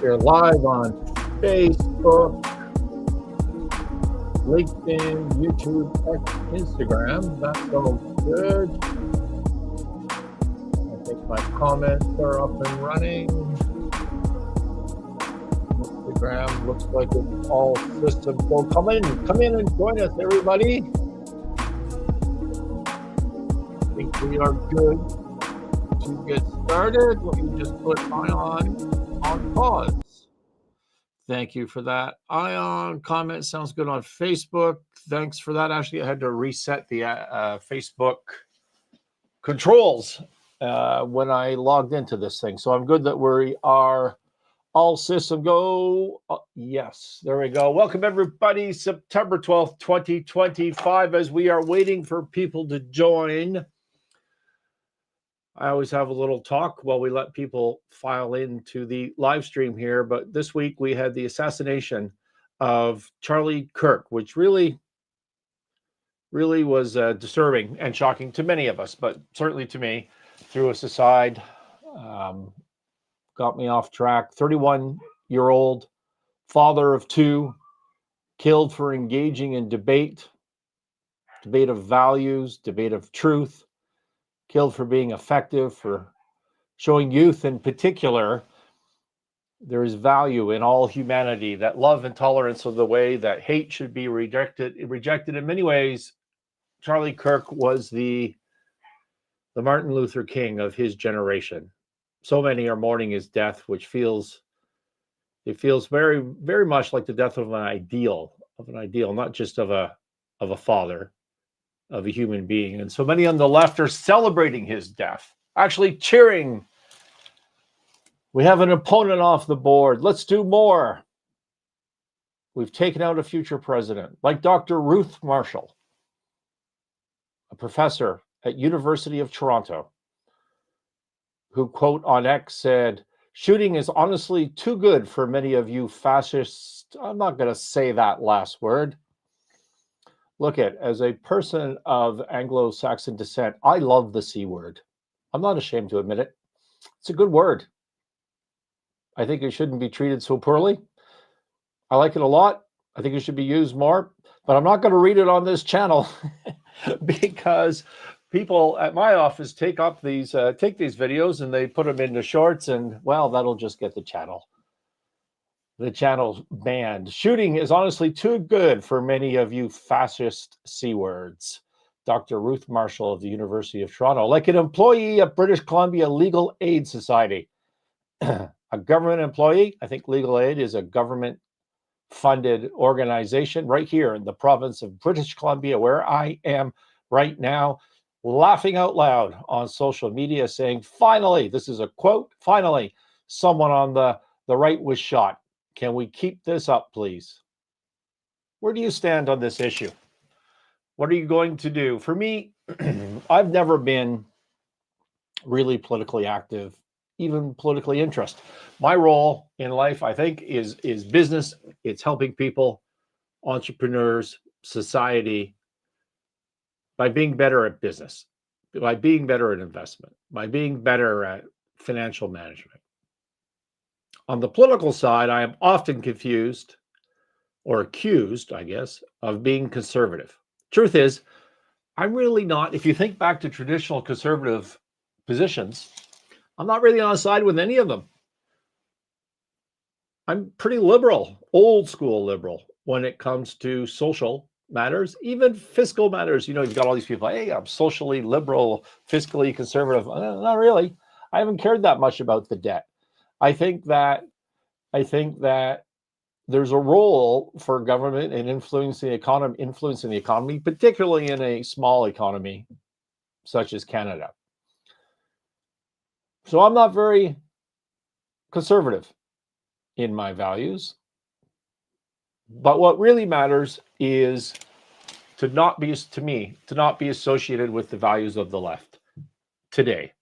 We're live on Facebook, LinkedIn, YouTube, X, Instagram. That's all good. I think my comments are up and running. Instagram looks like it's all systems go. Come in and join us, everybody. I think we are good to get started. Let me just put on pause. Thank you for that. Ion comment sounds good on Facebook. Thanks for that. Actually, I had to reset the Facebook controls when I logged into this thing. So I'm good that we are all system go. Yes, there we go. Welcome, everybody. September 12th, 2025. As we are waiting for people to join, I always have a little talk while we let people file into the live stream here. But this week we had the assassination of Charlie Kirk, which really was disturbing and shocking to many of us, but certainly to me. Threw us aside, got me off track. 31-year-old father of two, killed for engaging in debate of values, debate of truth. Killed for being effective, for showing youth in particular there is value in all humanity, that love and tolerance are the way that hate should be rejected in many ways. Charlie Kirk was the Martin Luther King of his generation. So many are mourning his death, which feels very, very much like the death of an ideal, not just of a father, of a human being. And so many on the left are celebrating his death, actually cheering. We have an opponent off the board. Let's do more. We've taken out a future president, like Dr. Ruth Marshall, a professor at University of Toronto, who, quote on X, said, "Shooting is honestly too good for many of you fascists." I'm not going to say that last word. Look, as a person of Anglo-Saxon descent, I love the C word. I'm not ashamed to admit it. It's a good word. I think it shouldn't be treated so poorly. I like it a lot. I think it should be used more, but I'm not going to read it on this channel because people at my office take these videos and they put them into shorts, and well, that'll just get the channel's banned. Shooting is honestly too good for many of you fascist C words. Dr. Ruth Marshall of the University of Toronto, like an employee of British Columbia Legal Aid Society, a government employee. I think Legal Aid is a government-funded organization right here in the province of British Columbia, where I am right now, laughing out loud on social media, saying, finally, this is a quote, finally, someone on the right was shot. Can we keep this up, please? Where do you stand on this issue? What are you going to do? For me, I've never been really politically active, even politically interested. My role in life, I think, is business. It's helping people, entrepreneurs, society, by being better at business, by being better at investment, by being better at financial management. On the political side, I am often confused or accused, I guess, of being conservative. Truth is, I'm really not. If you think back to traditional conservative positions, I'm not really on side with any of them. I'm pretty liberal, old school liberal, when it comes to social matters, even fiscal matters. You know, you've got all these people, hey, I'm socially liberal, fiscally conservative. Not really. I haven't cared that much about the debt. I think that there's a role for government in influencing the economy, particularly in a small economy such as Canada. So I'm not very conservative in my values. But what really matters is to not be associated with the values of the left today.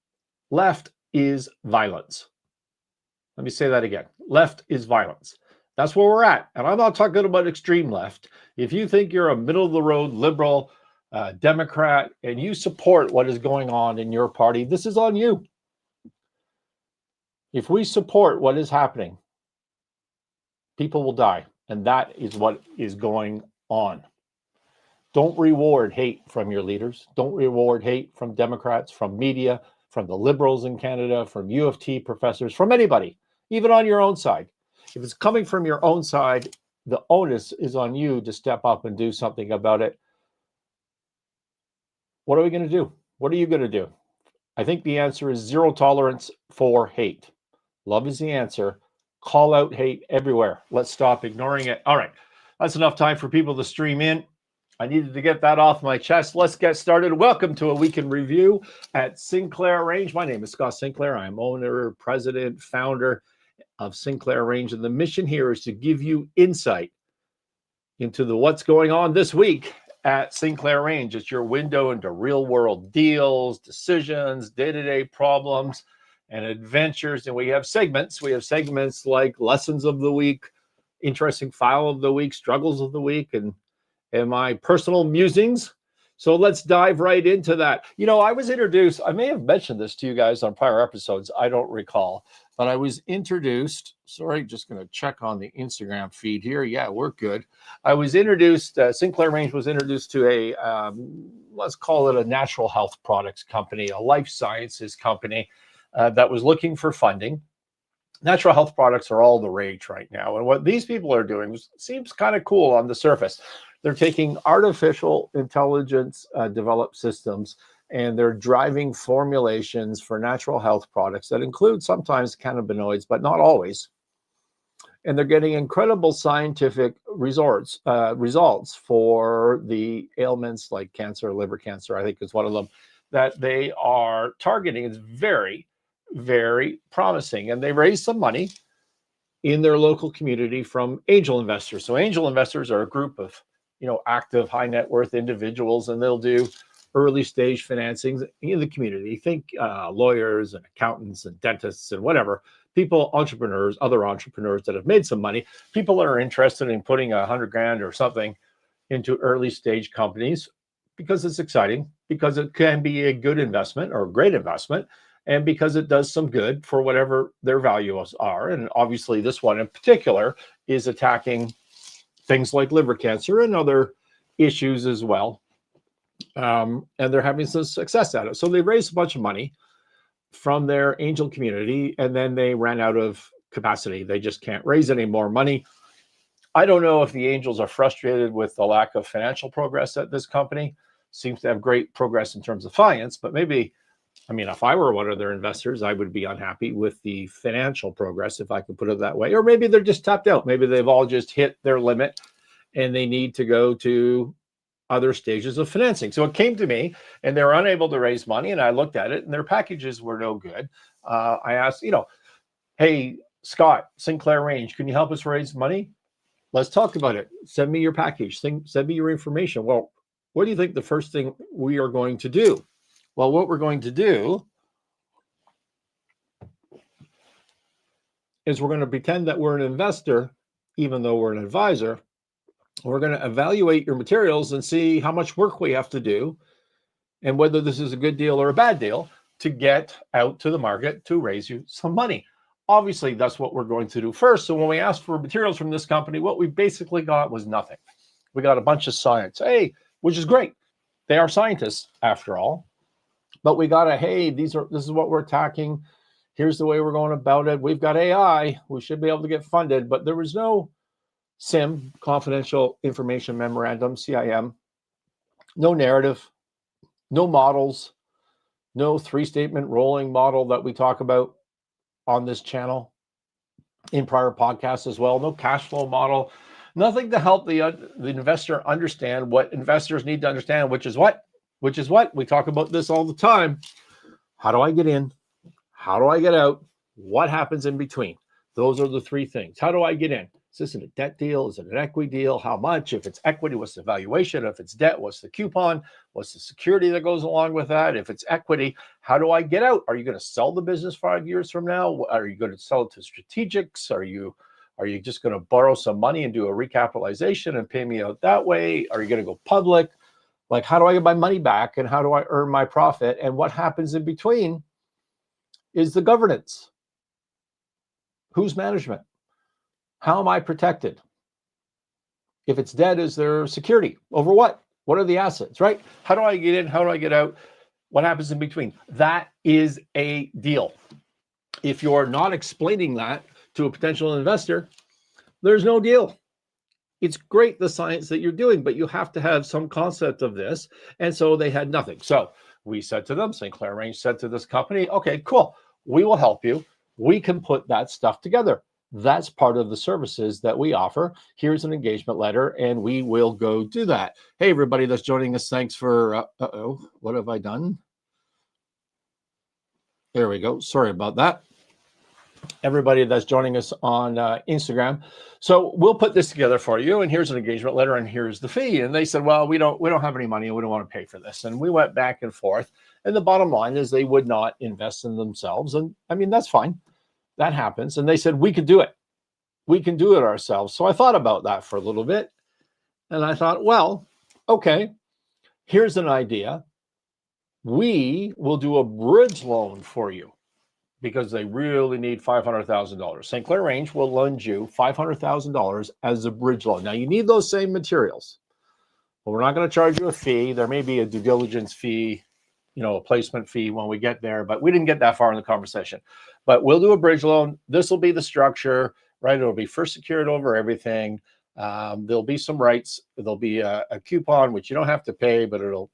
Left is violence. Let me say that again. Left is violence. That's where we're at. And I'm not talking about extreme left. If you think you're a middle-of-the-road liberal Democrat and you support what is going on in your party, this is on you. If we support what is happening People will die. And that is what is going on. Don't reward hate from your leaders. Don't reward hate from Democrats, from media, from the liberals in Canada, from U of T professors, from anybody, even on your own side. If it's coming from your own side, the onus is on you to step up and do something about it. What are we going to do? What are you going to do? I think the answer is zero tolerance for hate. Love is the answer. Call out hate everywhere. Let's stop ignoring it. All right. That's enough time for people to stream in. I needed to get that off my chest. Let's get started. Welcome to a week in review at Sinclair Range. My name is Scott Sinclair. I'm owner, president, founder of Sinclair Range. And the mission here is to give you insight into what's going on this week at Sinclair Range. It's your window into real world deals, decisions, day-to-day problems, and adventures. And we have segments. We have segments like lessons of the week, interesting file of the week, struggles of the week, and my personal musings. So let's dive right into that. You know, I was introduced, I may have mentioned this to you guys on prior episodes, I don't recall, but I was introduced, sorry, just going to check on the Instagram feed here. Yeah, we're good. I was introduced, Sinclair Range was introduced to a, let's call it a natural health products company, a life sciences company that was looking for funding. Natural health products are all the rage right now. And what these people are doing seems kind of cool on the surface. They're taking artificial intelligence developed systems and they're driving formulations for natural health products that include sometimes cannabinoids, but not always. And they're getting incredible scientific results for the ailments like cancer, liver cancer, I think is one of them, that they are targeting. It's very, very promising. And they raised some money in their local community from angel investors. So angel investors are a group of, active high net worth individuals, and they'll do early stage financings in the community. Think lawyers and accountants and dentists and whatever, people, entrepreneurs, other entrepreneurs that have made some money, people that are interested in putting $100,000 or something into early stage companies because it's exciting, because it can be a good investment or a great investment, and because it does some good for whatever their values are. And obviously this one in particular is attacking things like liver cancer and other issues as well. And they're having some success at it. So they raised a bunch of money from their angel community, and then they ran out of capacity. They just can't raise any more money. I don't know if the angels are frustrated with the lack of financial progress at this company. Seems to have great progress in terms of finance, but maybe, if I were one of their investors, I would be unhappy with the financial progress, if I could put it that way. Or maybe they're just tapped out. Maybe they've all just hit their limit and they need to go to other stages of financing. So it came to me and they were unable to raise money. And I looked at it and their packages were no good. I asked, hey, Scott, Sinclair Range, can you help us raise money? Let's talk about it. Send me your package. Send me your information. Well, what do you think the first thing we are going to do? Well, what we're going to do is we're going to pretend that we're an investor, even though we're an advisor. We're going to evaluate your materials and see how much work we have to do and whether this is a good deal or a bad deal to get out to the market to raise you some money. Obviously, that's what we're going to do first. So when we asked for materials from this company, what we basically got was nothing. We got a bunch of science, which is great. They are scientists after all. But we got this is what we're attacking. Here's the way we're going about it. We've got AI. We should be able to get funded. But there was no CIM, Confidential Information Memorandum, CIM, no narrative, no models, no three-statement rolling model that we talk about on this channel in prior podcasts as well. No cash flow model, nothing to help the investor understand what investors need to understand, which is what we talk about this all the time. How do I get in? How do I get out? What happens in between? Those are the three things. How do I get in? Is this a debt deal? Is it an equity deal? How much? If it's equity, what's the valuation? If it's debt, what's the coupon? What's the security that goes along with that? If it's equity, how do I get out? Are you going to sell the business 5 years from now? Are you going to sell it to strategics? Are you just going to borrow some money and do a recapitalization and pay me out that way? Are you going to go public? Like, how do I get my money back and how do I earn my profit? And what happens in between is the governance. Who's management? How am I protected? If it's dead, is there security over what? What are the assets, right? How do I get in? How do I get out? What happens in between? That is a deal. If you're not explaining that to a potential investor, there's no deal. It's great, the science that you're doing, but you have to have some concept of this. And so they had nothing. So we said to them, Sinclair Range said to this company, okay, cool. We will help you. We can put that stuff together. That's part of the services that we offer. Here's an engagement letter, and we will go do that. Hey, everybody that's joining us, thanks for, what have I done? There we go. Sorry about that. Everybody that's joining us on Instagram. So we'll put this together for you, and here's an engagement letter, and here's the fee. And they said, well, we don't have any money, and we don't want to pay for this. And we went back and forth. And the bottom line is they would not invest in themselves. And I mean, that's fine. That happens. And they said, we could do it. We can do it ourselves. So I thought about that for a little bit. And I thought, well, okay, here's an idea. We will do a bridge loan for you because they really need $500,000. Sinclair Range will lend you $500,000 as a bridge loan. Now, you need those same materials, but we're not going to charge you a fee. There may be a due diligence fee, a placement fee when we get there, but we didn't get that far in the conversation. But we'll do a bridge loan. This will be the structure, right? It'll be first secured over everything. There'll be some rights. There'll be a coupon, which you don't have to pay, but it'll,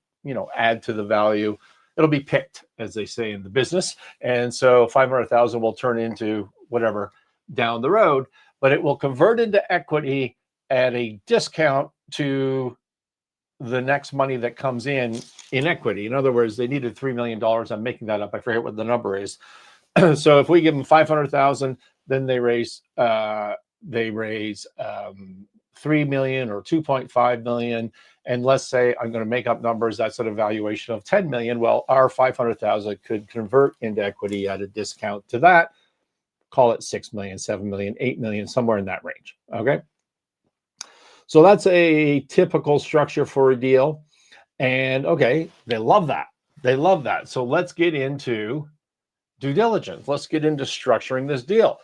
add to the value. It'll be picked, as they say in the business. And so 500,000 will turn into whatever down the road, but it will convert into equity at a discount to the next money that comes in equity. In other words, they needed $3 million. I'm making that up. I forget what the number is. So if we give them 500,000, then they raise 3 million or 2.5 million. And let's say, I'm going to make up numbers, that's at a valuation of 10 million. Well, our 500,000 could convert into equity at a discount to that. Call it 6 million, 7 million, 8 million, somewhere in that range. Okay. So that's a typical structure for a deal. And okay, they love that. They love that. So let's get into due diligence. Let's get into structuring this deal.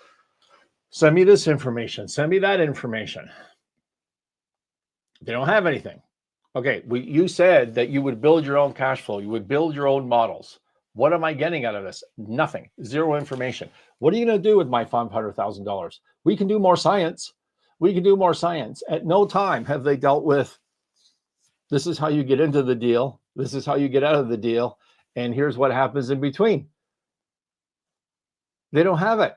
Send me this information. Send me that information. They don't have anything. Okay, you said that you would build your own cash flow. You would build your own models. What am I getting out of this? Nothing. Zero information. What are you going to do with my $500,000? We can do more science. We can do more science. At no time have they dealt with, this is how you get into the deal. This is how you get out of the deal. And here's what happens in between. They don't have it.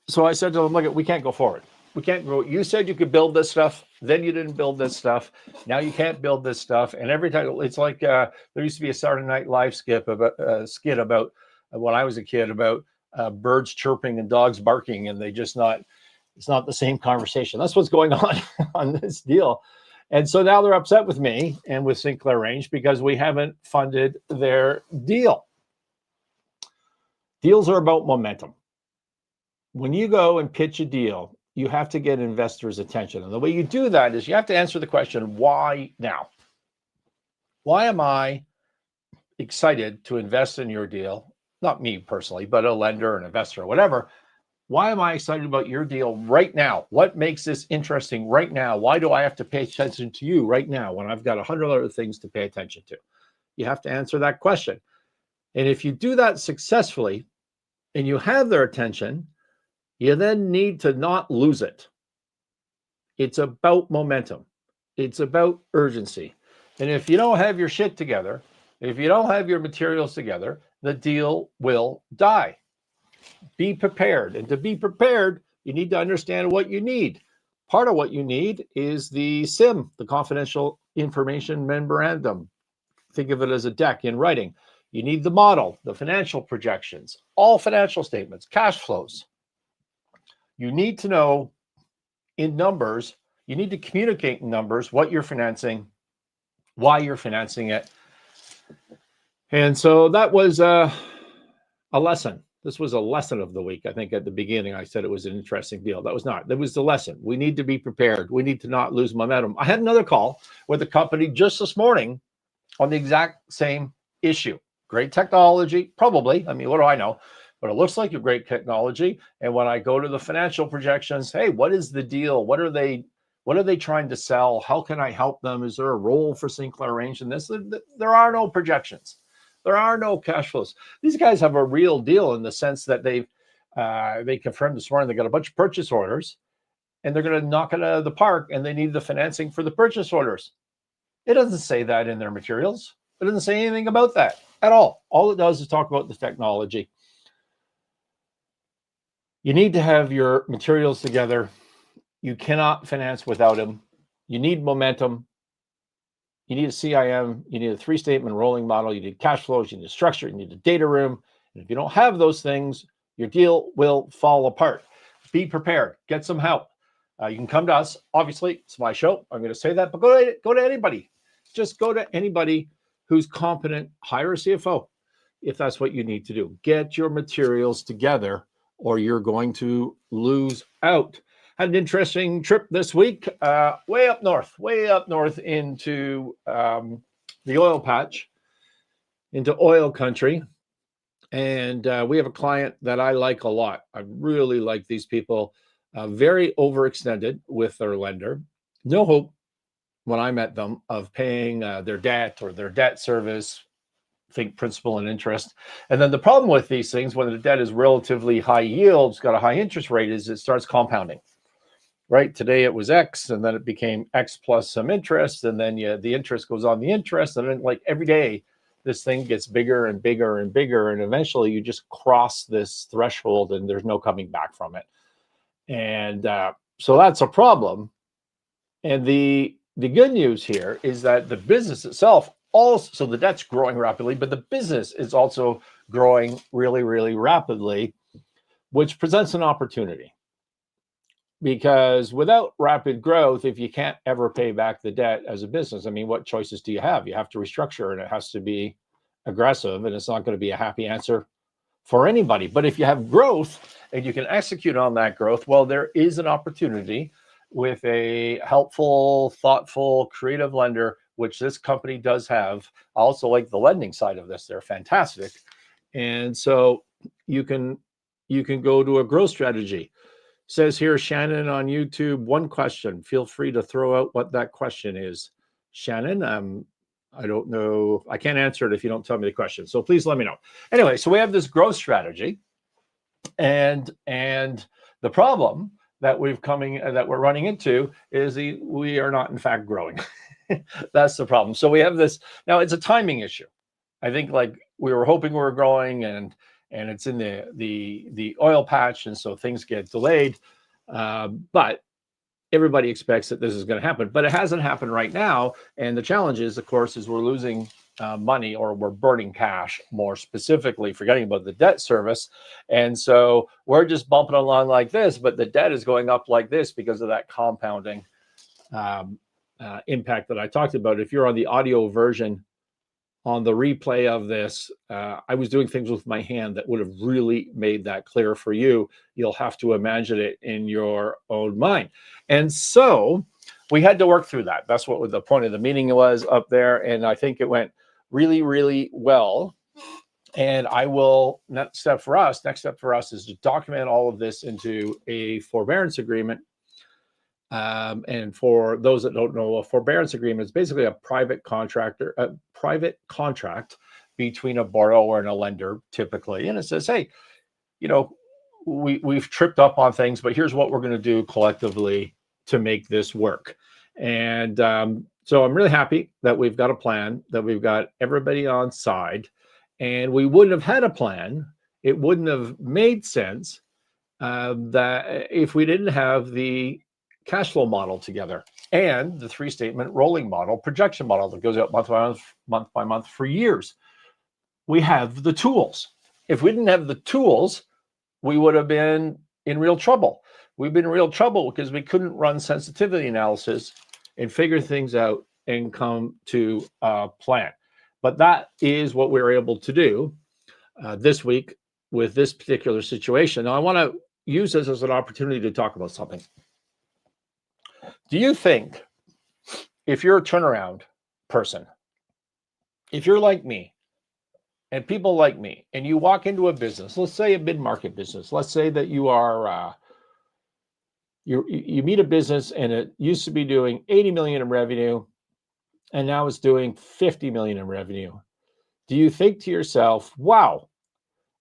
So I said to them, look, we can't go forward. We can't go. You said you could build this stuff. Then you didn't build this stuff. Now you can't build this stuff. And every time, it's like there used to be a Saturday Night Live skit about when I was a kid about birds chirping and dogs barking, and it's not the same conversation. That's what's going on this deal. And so now they're upset with me and with Sinclair Range because we haven't funded their deal. Deals are about momentum. When you go and pitch a deal, you have to get investors' attention. And the way you do that is you have to answer the question, why now? Why am I excited to invest in your deal? Not me personally, but a lender, an investor, whatever. Why am I excited about your deal right now? What makes this interesting right now? Why do I have to pay attention to you right now when I've got 100 other things to pay attention to? You have to answer that question. And if you do that successfully and you have their attention, you then need to not lose it. It's about momentum. It's about urgency. And if you don't have your shit together, if you don't have your materials together, the deal will die. Be prepared. And to be prepared, you need to understand what you need. Part of what you need is the CIM, the confidential information memorandum. Think of it as a deck in writing. You need the model, the financial projections, all financial statements, cash flows. You need to know in numbers, you need to communicate in numbers what you're financing, why you're financing it. And so that was a lesson. This was a lesson of the week. I think at the beginning, I said it was an interesting deal. That was not. That was the lesson. We need to be prepared. We need to not lose momentum. I had another call with a company just this morning on the exact same issue. Great technology, probably. I mean, what do I know? but it looks like a great technology. And when I go to the financial projections, hey, what is the deal? What are they trying to sell? How can I help them? Is there a role for Sinclair Range in this? There are no projections. There are no cash flows. These guys have a real deal in the sense that they confirmed this morning they got a bunch of purchase orders, and they're going to knock it out of the park, and they need the financing for the purchase orders. It doesn't say that in their materials. It doesn't say anything about that at all. All it does is talk about the technology. You need to have your materials together. You cannot finance without them. You need momentum. You need a CIM. You need a 3-statement rolling model. You need cash flows. You need a structure. You need a data room. And if you don't have those things, your deal will fall apart. Be prepared. Get some help. You can come to us. Obviously, it's my show. I'm going to say that, but go to anybody. Just go to anybody who's competent. Hire a CFO if that's what you need to do. Get your materials together, or you're going to lose out. Had an interesting trip this week, way up north into the oil patch, into oil country. And we have a client that I like a lot. I really like these people. Very overextended with their lender. No hope when I met them of paying their debt or their debt service, think principal and interest. And then the problem with these things, when the debt is relatively high yield, it's got a high interest rate, is it starts compounding. Right? Today it was X, and then it became X plus some interest, and then the interest goes on the interest, and then like every day this thing gets bigger and bigger and bigger, and eventually you just cross this threshold and there's no coming back from it. And so that's a problem. And the good news here is that the business itself also, so the debt's growing rapidly, but the business is also growing really, really rapidly, which presents an opportunity. Because without rapid growth, if you can't ever pay back the debt as a business, I mean, what choices do you have? You have to restructure, and it has to be aggressive, and it's not going to be a happy answer for anybody. But if you have growth and you can execute on that growth, well, there is an opportunity with a helpful, thoughtful, creative lender, which this company does have. I also like the lending side of this. They're fantastic. And so you can go to a growth strategy. Says here, Shannon on YouTube, one question. Feel free to throw out what that question is. Shannon, I don't know. I can't answer it if you don't tell me the question. So please let me know. Anyway, so we have this growth strategy. And the problem that we're running into is we are not, in fact, growing. That's the problem. So we have this. Now, it's a timing issue. I think like we were hoping we were growing, and it's in the oil patch, and so things get delayed. But everybody expects that this is going to happen, but it hasn't happened right now. And the challenge is, of course, is we're losing money, or we're burning cash, more specifically, forgetting about the debt service. And so we're just bumping along like this, but the debt is going up like this because of that compounding impact that I talked about. If you're on the audio version, on the replay of this, I was doing things with my hand that would have really made that clear for you. You'll have to imagine it in your own mind. And so we had to work through that. That's what the point of the meeting was up there. And I think it went really, really well. And next step for us is to document all of this into a forbearance agreement. And for those that don't know, a forbearance agreement is basically a private contract between a borrower and a lender, typically. And it says, hey, we've tripped up on things, but here's what we're going to do collectively to make this work. And so I'm really happy that we've got a plan, that we've got everybody on side, and we wouldn't have had a plan. It wouldn't have made sense that if we didn't have the cash flow model together and the 3-statement rolling model, projection model that goes out month by month for years. We have the tools. If we didn't have the tools, we would have been in real trouble. We've been in real trouble because we couldn't run sensitivity analysis and figure things out and come to a plan. But that is what we were able to do this week with this particular situation. Now, I want to use this as an opportunity to talk about something. Do you think, if you're a turnaround person, if you're like me, and people like me, and you walk into a business, let's say a mid-market business, let's say that you are, you meet a business and it used to be doing 80 million in revenue, and now it's doing 50 million in revenue. Do you think to yourself, wow,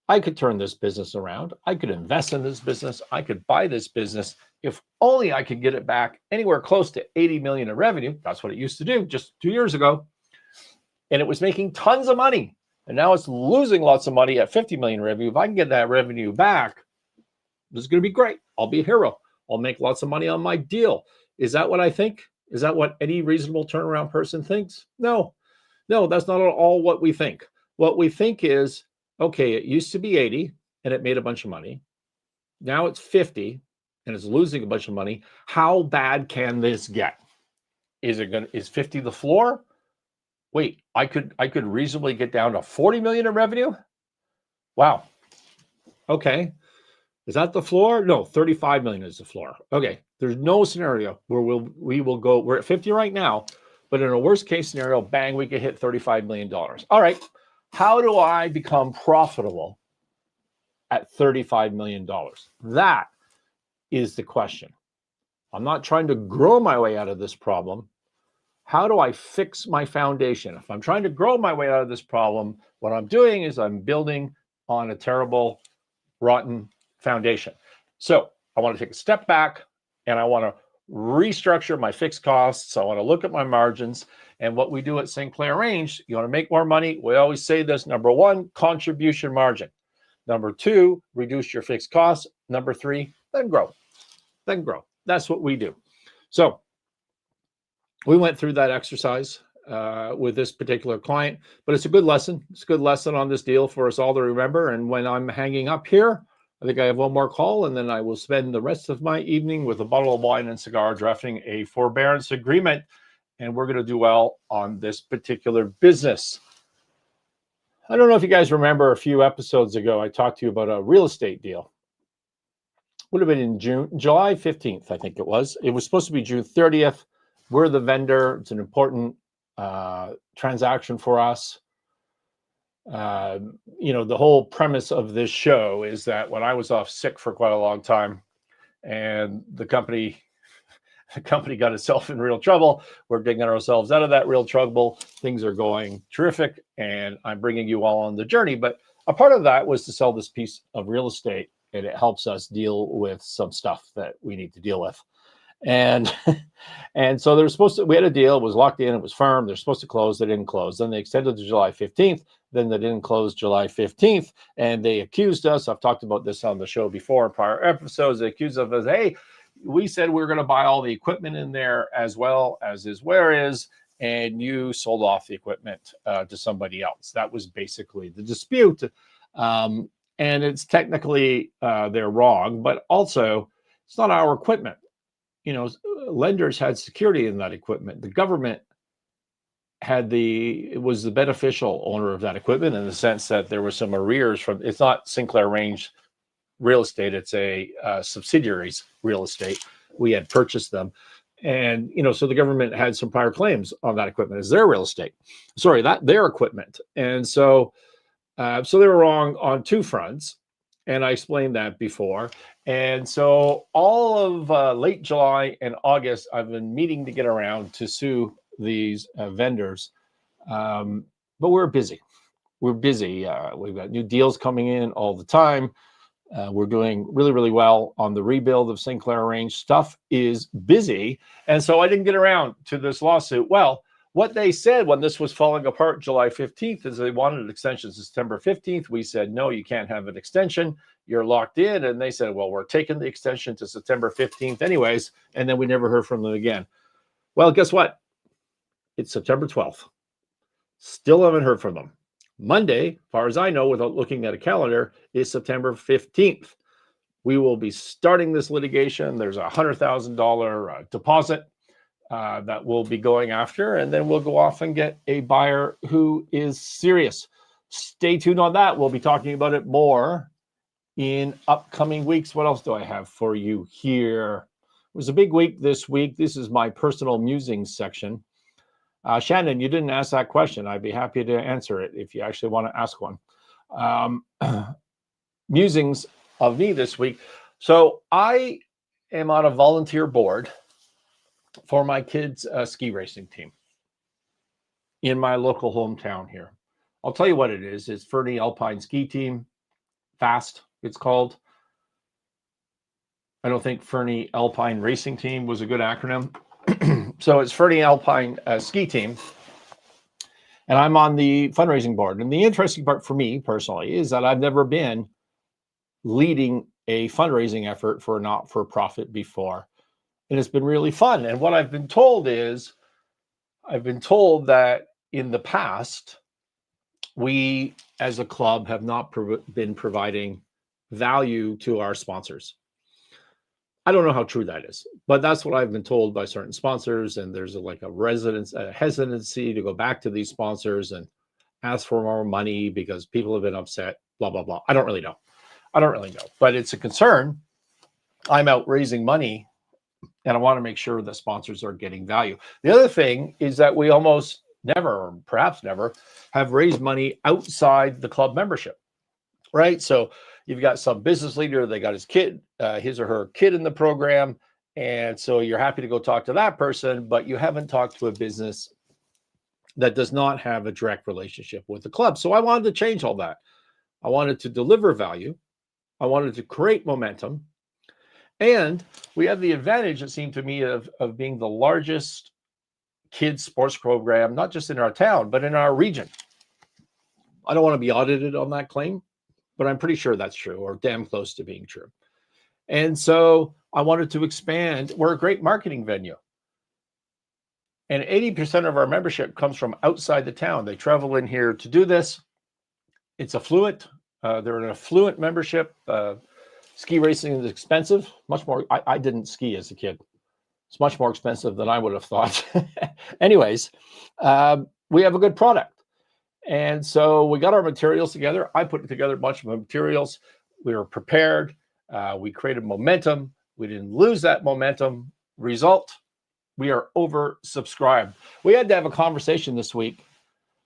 I could turn this business around. I could invest in this business. I could buy this business. If only I could get it back anywhere close to 80 million in revenue. That's what it used to do just 2 years ago. And it was making tons of money. And now it's losing lots of money at 50 million revenue. If I can get that revenue back, this is going to be great. I'll be a hero. I'll make lots of money on my deal. Is that what I think? Is that what any reasonable turnaround person thinks? No, that's not at all what we think. What we think is, okay, it used to be 80 and it made a bunch of money. Now it's 50 and it's losing a bunch of money. How bad can this get? Is 50 the floor? Wait, I could reasonably get down to 40 million in revenue? Wow. Okay. Is that the floor? No, 35 million is the floor. Okay. There's no scenario where we will go, we're at 50 right now, but in a worst case scenario, bang, we could hit $35 million. All right. How do I become profitable at $35 million? That is the question. I'm not trying to grow my way out of this problem. How do I fix my foundation? If I'm trying to grow my way out of this problem, what I'm doing is I'm building on a terrible, rotten foundation. So I want to take a step back and I want to restructure my fixed costs. I want to look at my margins. And what we do at Sinclair Range, you want to make more money. We always say this: number one, contribution margin. Number two, reduce your fixed costs. Number three, then grow. Then grow. That's what we do. So we went through that exercise with this particular client, but it's a good lesson. It's a good lesson on this deal for us all to remember. And when I'm hanging up here, I think I have one more call, and then I will spend the rest of my evening with a bottle of wine and cigar drafting a forbearance agreement. And we're going to do well on this particular business. I don't know if you guys remember a few episodes ago, I talked to you about a real estate deal. Would have been in July 15th, I think it was. It was supposed to be June 30th. We're the vendor. It's an important transaction for us. The whole premise of this show is that when I was off sick for quite a long time and the company got itself in real trouble, we're digging ourselves out of that real trouble. Things are going terrific, and I'm bringing you all on the journey. But a part of that was to sell this piece of real estate, and it helps us deal with some stuff that we need to deal with. And so we had a deal, it was locked in, it was firm, they're supposed to close, they didn't close. Then they extended to July 15th, then they didn't close July 15th, and they accused us, I've talked about this on the show before in prior episodes, they accused us of, hey, we said we were going to buy all the equipment in there as well as is where is, and you sold off the equipment to somebody else. That was basically the dispute. And it's technically they're wrong, but also it's not our equipment. Lenders had security in that equipment. The government was the beneficial owner of that equipment in the sense that there were some arrears it's not Sinclair Range real estate, it's a subsidiary's real estate. We had purchased them. And, so the government had some prior claims on that equipment as their real estate. Sorry, their equipment. And so they were wrong on two fronts. And I explained that before. And so all of late July and August, I've been meeting to get around to sue these vendors. But we're busy. We're busy. We've got new deals coming in all the time. We're doing really, really well on the rebuild of Sinclair Range. Stuff is busy. And so I didn't get around to this lawsuit. Well, what they said when this was falling apart July 15th is they wanted an extension September 15th. We said, no, you can't have an extension. You're locked in. And they said, well, we're taking the extension to September 15th anyways. And then we never heard from them again. Well, guess what? It's September 12th. Still haven't heard from them. Monday, as far as I know, without looking at a calendar, is September 15th. We will be starting this litigation. There's a $100,000 deposit that we'll be going after, and then we'll go off and get a buyer who is serious. Stay tuned on that. We'll be talking about it more in upcoming weeks. What else do I have for you here? It was a big week this week. This is my personal musings section. Shannon, you didn't ask that question. I'd be happy to answer it if you actually want to ask one. Musings of me this week. So I am on a volunteer board for my kids' ski racing team in my local hometown here. I'll tell you what it is. It's Fernie Alpine Ski Team, FAST, it's called. I don't think Fernie Alpine Racing Team was a good acronym. So it's Fernie Alpine Ski Team. And I'm on the fundraising board. And the interesting part for me personally is that I've never been leading a fundraising effort for a not-for-profit before. And it's been really fun. And what I've been told is, I've been told that in the past, we as a club have not been providing value to our sponsors. I don't know how true that is, but that's what I've been told by certain sponsors. And there's a hesitancy to go back to these sponsors and ask for more money because people have been upset, blah, blah, blah. I don't really know, but it's a concern. I'm out raising money and I want to make sure that sponsors are getting value. The other thing is that we almost never, or perhaps never, have raised money outside the club membership, right? So you've got some business leader, they got his or her kid in the program. And so you're happy to go talk to that person, but you haven't talked to a business that does not have a direct relationship with the club. So I wanted to change all that. I wanted to deliver value. I wanted to create momentum. And we have the advantage, it seemed to me, of being the largest kids sports program, not just in our town, but in our region. I don't want to be audited on that claim, but I'm pretty sure that's true, or damn close to being true. And so I wanted to expand. We're a great marketing venue. And 80% of our membership comes from outside the town. They travel in here to do this. It's affluent. They're an affluent membership. Ski racing is expensive, much more. I didn't ski as a kid. It's much more expensive than I would have thought. Anyways, we have a good product. And so we got our materials together. I put together a bunch of materials. We were prepared. We created momentum. We didn't lose that momentum. Result, we are oversubscribed. We had to have a conversation this week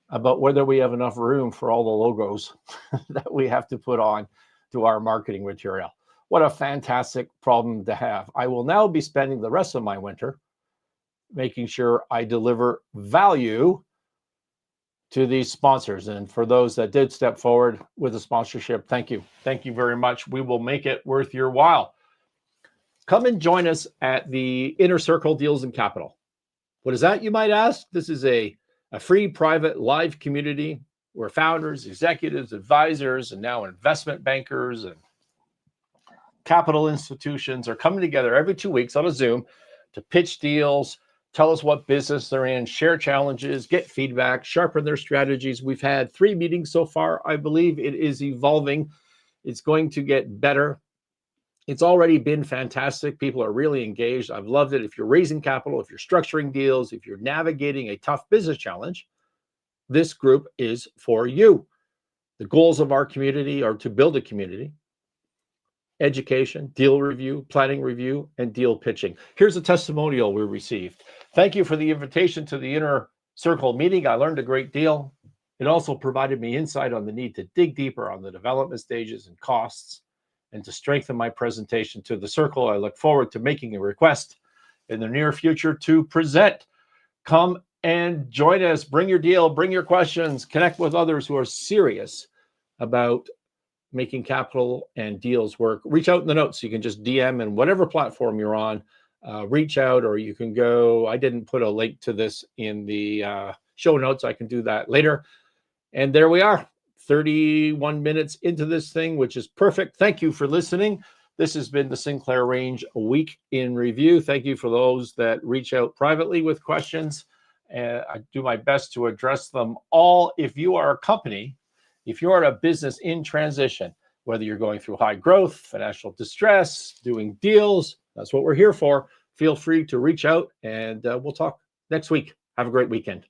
about whether we have enough room for all the logos that we have to put on to our marketing material. What a fantastic problem to have. I will now be spending the rest of my winter making sure I deliver value to these sponsors. And for those that did step forward with a sponsorship, thank you. Thank you very much. We will make it worth your while. Come and join us at the Inner Circle Deals and Capital. What is that, you might ask? This is a free, private, live community where founders, executives, advisors, and now investment bankers and capital institutions are coming together every 2 weeks on a Zoom to pitch deals, tell us what business they're in, share challenges, get feedback, sharpen their strategies. We've had 3 meetings so far. I believe it is evolving. It's going to get better. It's already been fantastic. People are really engaged. I've loved it. If you're raising capital, if you're structuring deals, if you're navigating a tough business challenge, this group is for you. The goals of our community are to build a community, education, deal review, planning review, and deal pitching. Here's a testimonial we received. Thank you for the invitation to the Inner Circle meeting. I learned a great deal. It also provided me insight on the need to dig deeper on the development stages and costs and to strengthen my presentation to the circle. I look forward to making a request in the near future to present. Come and join us. Bring your deal, bring your questions, connect with others who are serious about making capital and deals work. Reach out in the notes. You can just DM in whatever platform you're on. Reach out, or you can go. I didn't put a link to this in the show notes. I can do that later. And there we are, 31 minutes into this thing, which is perfect. Thank you for listening. This has been the Sinclair Range Week in Review. Thank you for those that reach out privately with questions. I do my best to address them all. If you are a company, if you're a business in transition, whether you're going through high growth, financial distress, doing deals, that's what we're here for. Feel free to reach out, and we'll talk next week. Have a great weekend.